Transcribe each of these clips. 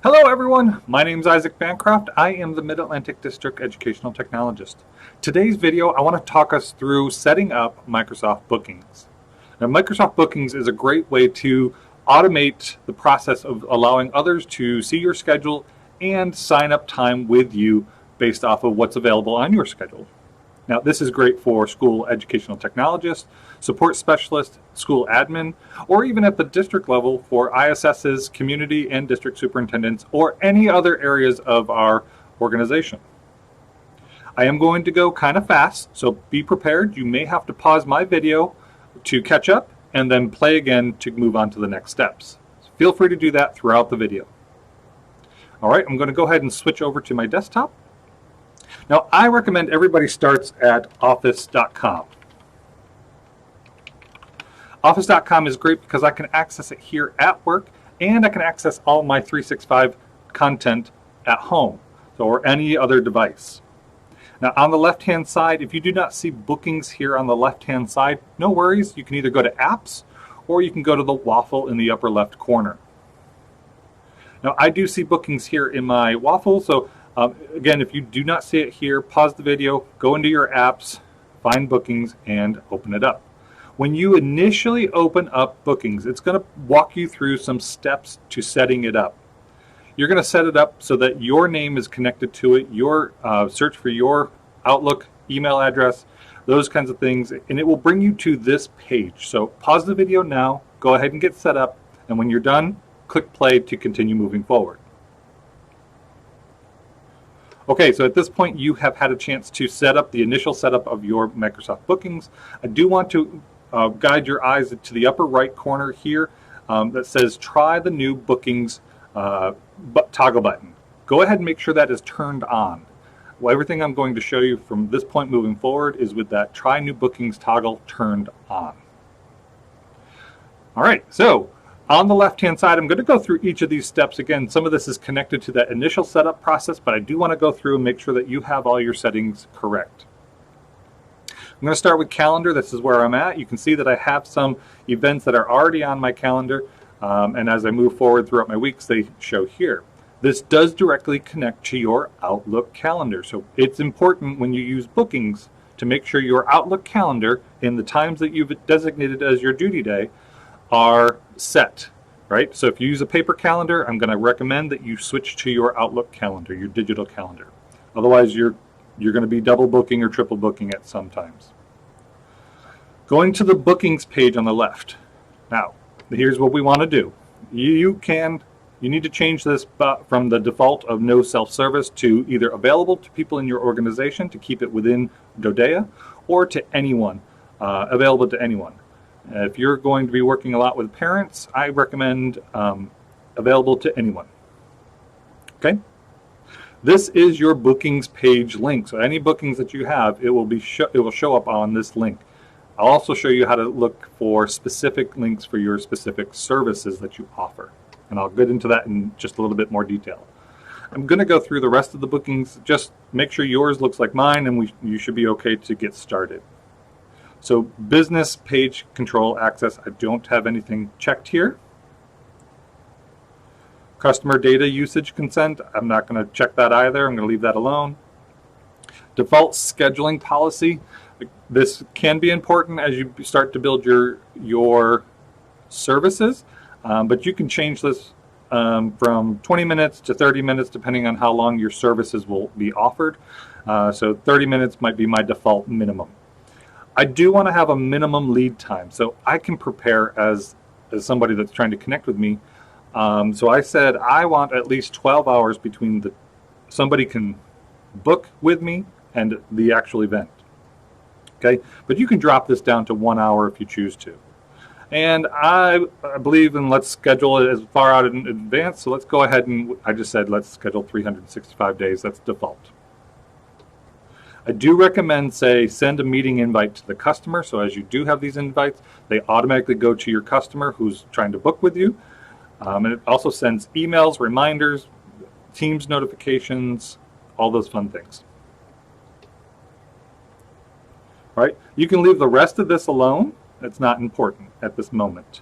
Hello everyone, my name is Isaac Bancroft. I am the Mid-Atlantic District Educational Technologist. Today's video, I want to talk us through setting up Microsoft Bookings. Now, Microsoft Bookings is a great way to automate the process of allowing others to see your schedule and sign up time with you based off of what's available on your schedule. Now, this is great for school educational technologists, support specialists, school admin, or even at the district level for ISSs, community and district superintendents, or any other areas of our organization. I am going to go kind of fast, so be prepared. You may have to pause my video to catch up and then play again to move on to the next steps. So feel free to do that throughout the video. All right, I'm going to go ahead and switch over to my desktop. Now, I recommend everybody starts at office.com. Office.com is great because I can access it here at work and I can access all my 365 content at home or any other device. Now, on the left-hand side, if you do not see bookings here on the left-hand side, no worries. You can either go to apps or you can go to the waffle in the upper left corner. Now, I do see bookings here in my waffle, so again, if you do not see it here, pause the video, go into your apps, find bookings, and open it up. When you initially open up bookings, it's going to walk you through some steps to setting it up. You're going to set it up so that your name is connected to it, your search for your Outlook email address, those kinds of things, and it will bring you to this page. So pause the video now, go ahead and get set up, and when you're done, click play to continue moving forward. Okay, so at this point you have had a chance to set up the initial setup of your Microsoft Bookings. I do want to guide your eyes to the upper right corner here that says try the new Bookings toggle button. Go ahead and make sure that is turned on. Well, everything I'm going to show you from this point moving forward is with that try new Bookings toggle turned on. All right, so on the left-hand side, I'm going to go through each of these steps. Again, some of this is connected to that initial setup process, but I do want to go through and make sure that you have all your settings correct. I'm going to start with calendar. This is where I'm at. You can see that I have some events that are already on my calendar, and as I move forward throughout my weeks, they show here. This does directly connect to your Outlook calendar, so it's important when you use bookings to make sure your Outlook calendar in the times that you've designated as your duty day are set, right? So if you use a paper calendar, I'm going to recommend that you switch to your Outlook calendar, your digital calendar. Otherwise, you're going to be double booking or triple booking at some times. Going to the bookings page on the left. Now, here's what we want to do. You need to change this from the default of no self-service to either available to people in your organization to keep it within Dodea, or to anyone, available to anyone. If you're going to be working a lot with parents, I recommend available to anyone. Okay? This is your bookings page link. So any bookings that you have, it will show up on this link. I'll also show you how to look for specific links for your specific services that you offer. And I'll get into that in just a little bit more detail. I'm going to go through the rest of the bookings. Just make sure yours looks like mine, and you should be okay to get started. So business page control access, I don't have anything checked here. Customer data usage consent, I'm not going to check that either. I'm going to leave that alone. Default scheduling policy, this can be important as you start to build your services, but you can change this from 20 minutes to 30 minutes depending on how long your services will be offered. So 30 minutes might be my default minimum. I do want to have a minimum lead time, so I can prepare as somebody that's trying to connect with me. So I said I want at least 12 hours between somebody can book with me and the actual event. Okay, but you can drop this down to 1 hour if you choose to. And I believe in let's schedule it as far out in advance. So let's go ahead and I just said let's schedule 365 days. That's default. I do recommend, say, send a meeting invite to the customer. So as you do have these invites, they automatically go to your customer who's trying to book with you. And it also sends emails, reminders, Teams notifications, all those fun things. All right, you can leave the rest of this alone. It's not important at this moment.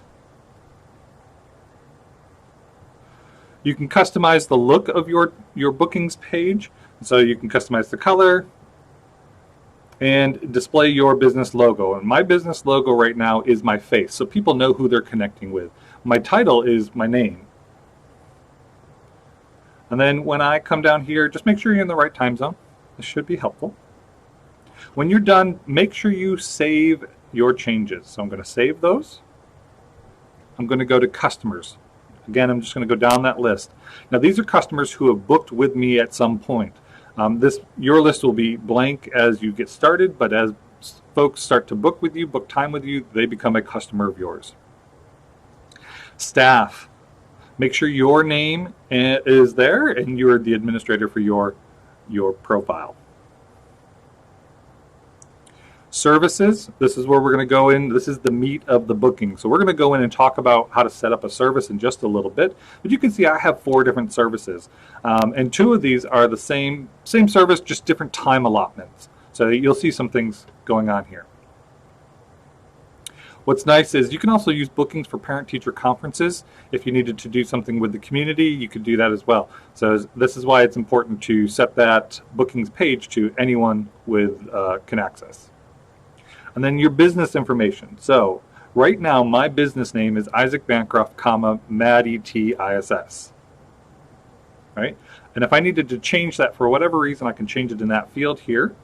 You can customize the look of your bookings page. So you can customize the color and display your business logo. And my business logo right now is my face, so people know who they're connecting with. My title is my name. And then when I come down here, just make sure you're in the right time zone. This should be helpful. When you're done, make sure you save your changes. So I'm going to save those. I'm going to go to customers. Again, I'm just going to go down that list. Now, these are customers who have booked with me at some point. Your list will be blank as you get started, but as folks start to book with you, book time with you, they become a customer of yours. Staff. Make sure your name is there and you're the administrator for your profile. Services, this is where we're going to go in. This is the meat of the booking. So we're going to go in and talk about how to set up a service in just a little bit. But you can see I have 4 different services. And 2 of these are the same service, just different time allotments. So you'll see some things going on here. What's nice is you can also use bookings for parent-teacher conferences. If you needed to do something with the community, you could do that as well. So this is why it's important to set that bookings page to anyone with can access. And then your business information. So right now, my business name is Isaac Bancroft, Maddie T ISS. Right? And if I needed to change that for whatever reason, I can change it in that field here.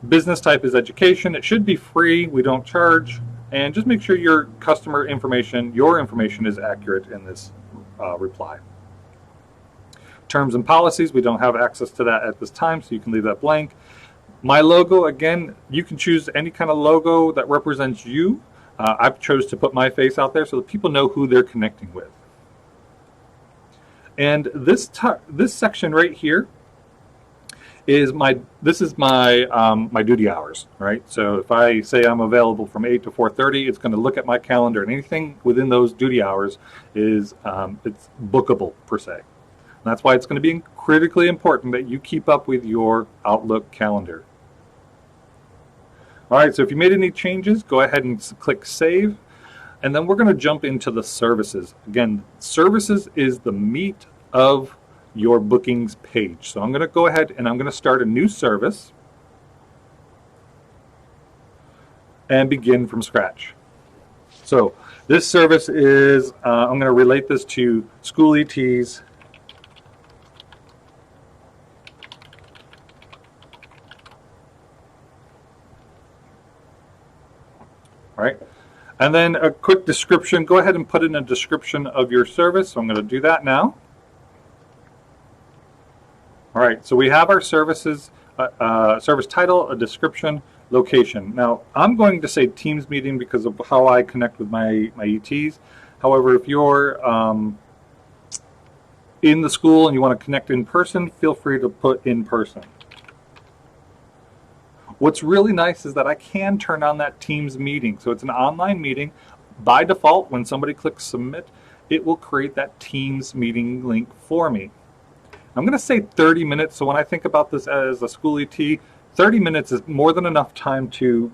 Business type is education. It should be free. We don't charge. And just make sure your customer information, your information is accurate in this reply. Terms and policies, we don't have access to that at this time, so you can leave that blank. My logo, again, you can choose any kind of logo that represents you. I've chose to put my face out there so that people know who they're connecting with. And this section right here is my duty hours, right? So if I say I'm available from 8 to 4:30, it's going to look at my calendar, and anything within those duty hours is it's bookable per se. And that's why it's going to be critically important that you keep up with your Outlook calendar. All right, so if you made any changes, go ahead and click Save. And then we're going to jump into the services. Again, services is the meat of your bookings page. So I'm going to go ahead and I'm going to start a new service and begin from scratch. So this service is, I'm going to relate this to school ETs. All right. And then a quick description. Go ahead and put in a description of your service. So I'm going to do that now. All right, so we have our services, service title, a description, location. Now, I'm going to say Teams meeting because of how I connect with my ETs. However, if you're in the school and you want to connect in person, feel free to put in person. What's really nice is that I can turn on that Teams meeting. So it's an online meeting. By default, when somebody clicks submit, it will create that Teams meeting link for me. I'm going to say 30 minutes. So when I think about this as a school ET, 30 minutes is more than enough time to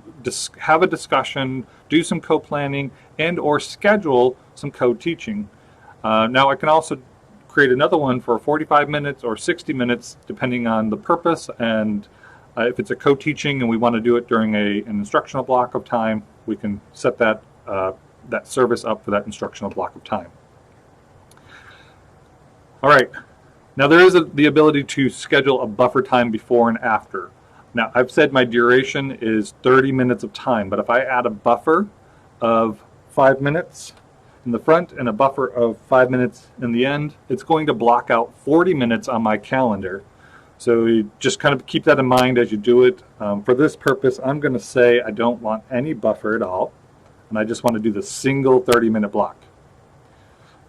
have a discussion, do some co-planning, and or schedule some co-teaching. Now I can also create another one for 45 minutes or 60 minutes, depending on the purpose. And if it's a co-teaching and we want to do it during an instructional block of time, we can set that, that service up for that instructional block of time. All right. Now there is the ability to schedule a buffer time before and after. Now I've said my duration is 30 minutes of time, but if I add a buffer of 5 minutes in the front and a buffer of 5 minutes in the end, it's going to block out 40 minutes on my calendar. So you just kind of keep that in mind as you do it. For this purpose, I'm going to say I don't want any buffer at all, and I just want to do the single 30-minute block.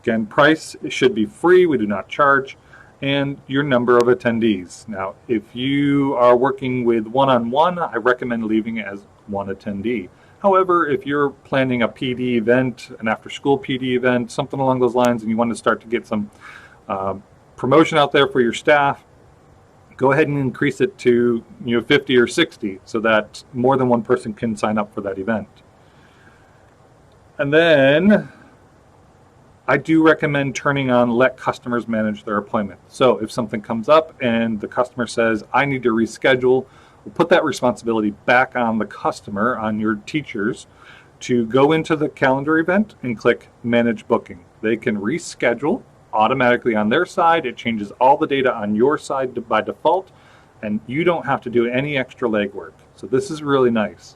Again, price should be free. We do not charge. And your number of attendees. Now, if you are working with one-on-one, I recommend leaving it as 1 attendee. However, if you're planning a PD event, an after-school PD event, something along those lines, and you want to start to get some promotion out there for your staff, go ahead and increase it to 50 or 60 so that more than one person can sign up for that event. And then I do recommend turning on let customers manage their appointment. So if something comes up and the customer says, I need to reschedule, we'll put that responsibility back on the customer, on your teachers, to go into the calendar event and click manage booking. They can reschedule automatically on their side. It changes all the data on your side by default, and you don't have to do any extra legwork. So this is really nice.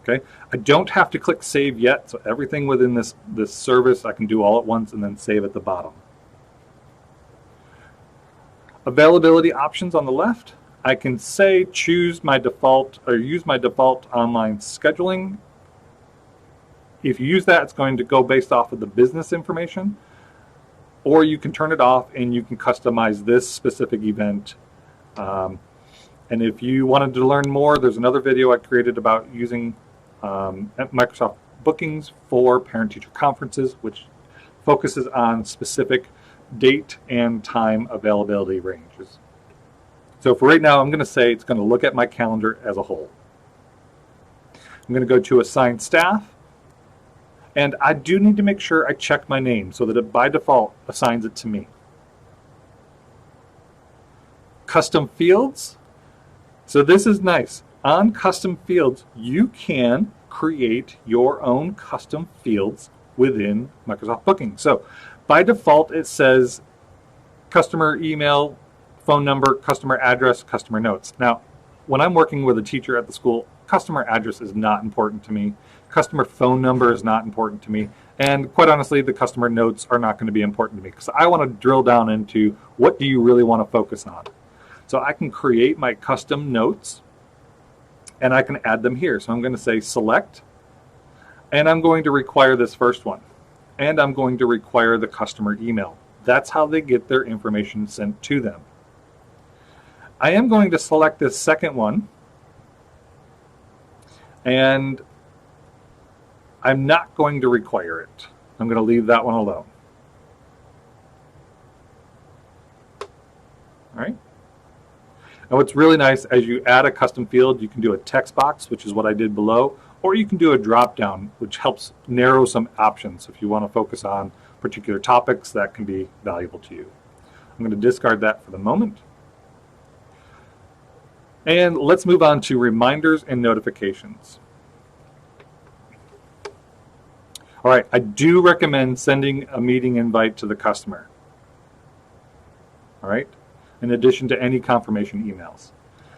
Okay, I don't have to click save yet, so everything within this service I can do all at once and then save at the bottom. Availability options on the left. I can say choose my default or use my default online scheduling. If you use that, it's going to go based off of the business information, or you can turn it off and you can customize this specific event. And if you wanted to learn more, there's another video I created about using Microsoft Bookings for parent-teacher conferences, which focuses on specific date and time availability ranges. So for right now, I'm going to say it's going to look at my calendar as a whole. I'm going to go to assign staff, and I do need to make sure I check my name so that it by default assigns it to me. Custom fields. So this is nice. On custom fields, you can create your own custom fields within Microsoft Booking. So by default, it says customer email, phone number, customer address, customer notes. Now, when I'm working with a teacher at the school, customer address is not important to me. Customer phone number is not important to me. And quite honestly, the customer notes are not going to be important to me because I want to drill down into what do you really want to focus on. So I can create my custom notes and I can add them here. So I'm going to say select, and I'm going to require this first one, and I'm going to require the customer email. That's how they get their information sent to them. I am going to select this second one, and I'm not going to require it. I'm going to leave that one alone. All right. And what's really nice, as you add a custom field, you can do a text box, which is what I did below, or you can do a drop down, which helps narrow some options if you want to focus on particular topics that can be valuable to you. I'm going to discard that for the moment. And let's move on to reminders and notifications. All right, I do recommend sending a meeting invite to the customer. All right, in addition to any confirmation emails.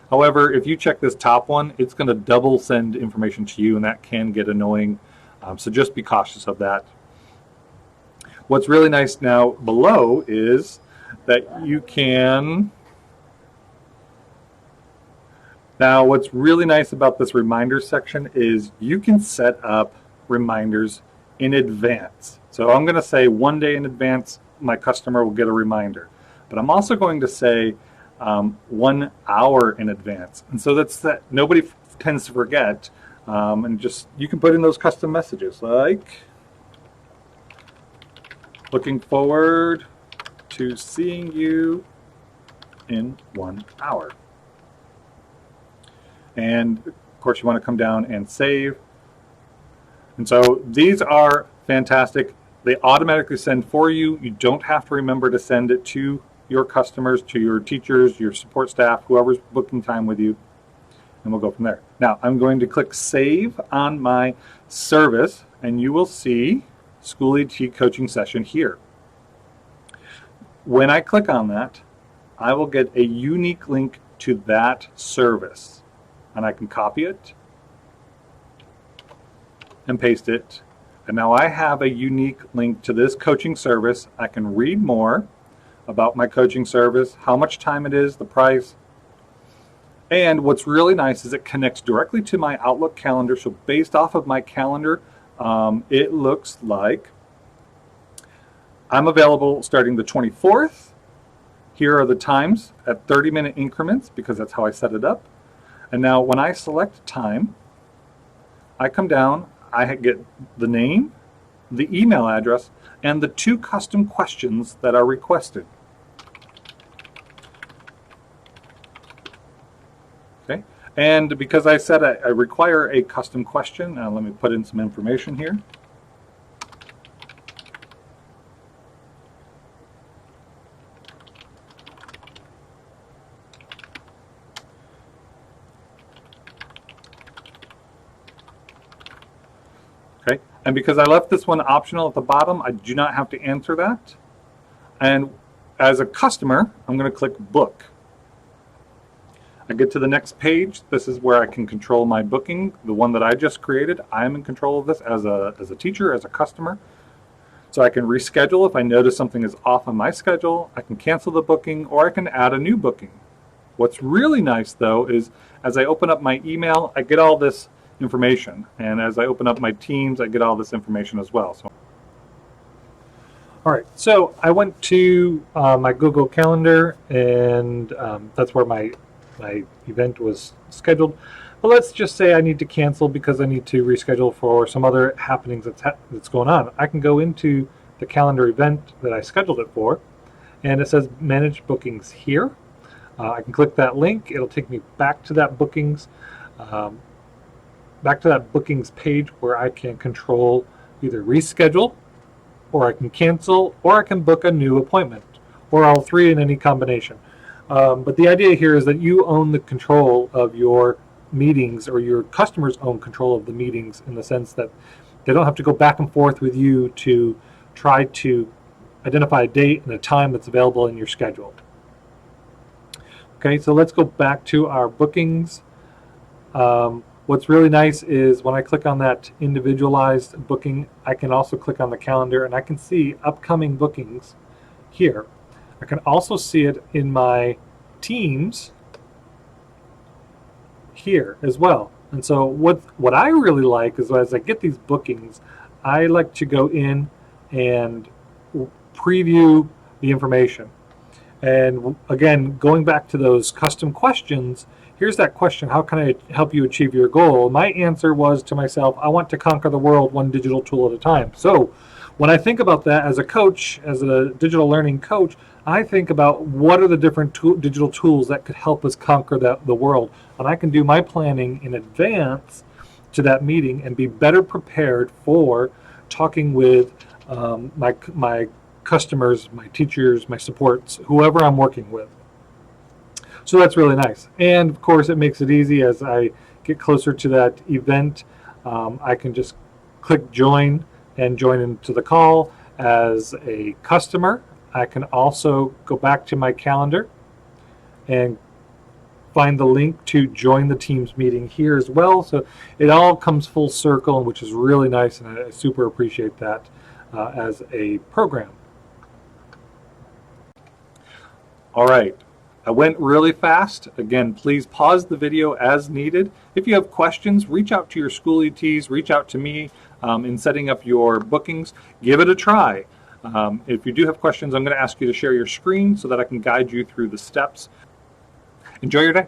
However, if you check this top one, it's going to double send information to you, and that can get annoying. So just be cautious of that. What's really nice now below is that you can... Now, what's really nice about this reminder section is you can set up reminders in advance. So I'm going to say 1 day in advance, my customer will get a reminder. But I'm also going to say 1 hour in advance. And so that's that nobody tends to forget. And just, you can put in those custom messages like, looking forward to seeing you in 1 hour. And of course, you want to come down and save. And so these are fantastic. They automatically send for you. You don't have to remember to send it to your customers, to your teachers, your support staff, whoever's booking time with you. And we'll go from there. Now, I'm going to click Save on my service, and you will see School ET Coaching Session here. When I click on that, I will get a unique link to that service. And I can copy it and paste it. And now I have a unique link to this coaching service. I can read more about my coaching service, how much time it is, the price. And what's really nice is it connects directly to my Outlook calendar. So based off of my calendar, it looks like I'm available starting the 24th. Here are the times at 30-minute increments because that's how I set it up. And now when I select time, I come down, I get the name, the email address, and the 2 custom questions that are requested. Okay, and because I said I require a custom question, let me put in some information here. And because I left this one optional at the bottom, I do not have to answer that. And as a customer, I'm going to click Book. I get to the next page. This is where I can control my booking, the one that I just created. I'm in control of this as a teacher, as a customer. So I can reschedule if I notice something is off on my schedule. I can cancel the booking, or I can add a new booking. What's really nice, though, is as I open up my email, I get all this information. And as I open up my Teams, I get all this information as well. All right, so I went to my Google Calendar, and that's where my event was scheduled. But let's just say I need to cancel because I need to reschedule for some other happenings that's going on. I can go into the calendar event that I scheduled it for, and it says Manage Bookings here. I can click that link. It'll take me back to that bookings page where I can control either reschedule, or I can cancel, or I can book a new appointment, or all three in any combination. But the idea here is that you own the control of your meetings, or your customers own control of the meetings, in the sense that they don't have to go back and forth with you to try to identify a date and a time that's available in your schedule. Okay, so let's go back to our bookings. What's really nice is when I click on that individualized booking, I can also click on the calendar and I can see upcoming bookings here. I can also see it in my Teams here as well. And so what I really like is, as I get these bookings, I like to go in and preview the information. And again, going back to those custom questions, here's that question: how can I help you achieve your goal? My answer was to myself, I want to conquer the world one digital tool at a time. So when I think about that as a coach, as a digital learning coach, I think about what are the different digital tools that could help us conquer the world. And I can do my planning in advance to that meeting and be better prepared for talking with my customers, my teachers, my supports, whoever I'm working with. So that's really nice. And of course, it makes it easy as I get closer to that event. I can just click join and join into the call as a customer. I can also go back to my calendar and find the link to join the Teams meeting here as well. So it all comes full circle, which is really nice, and I super appreciate that as a program. All right, I went really fast. Again, please pause the video as needed. If you have questions, reach out to your school ETs, reach out to me in setting up your bookings. Give it a try. If you do have questions, I'm going to ask you to share your screen so that I can guide you through the steps. Enjoy your day.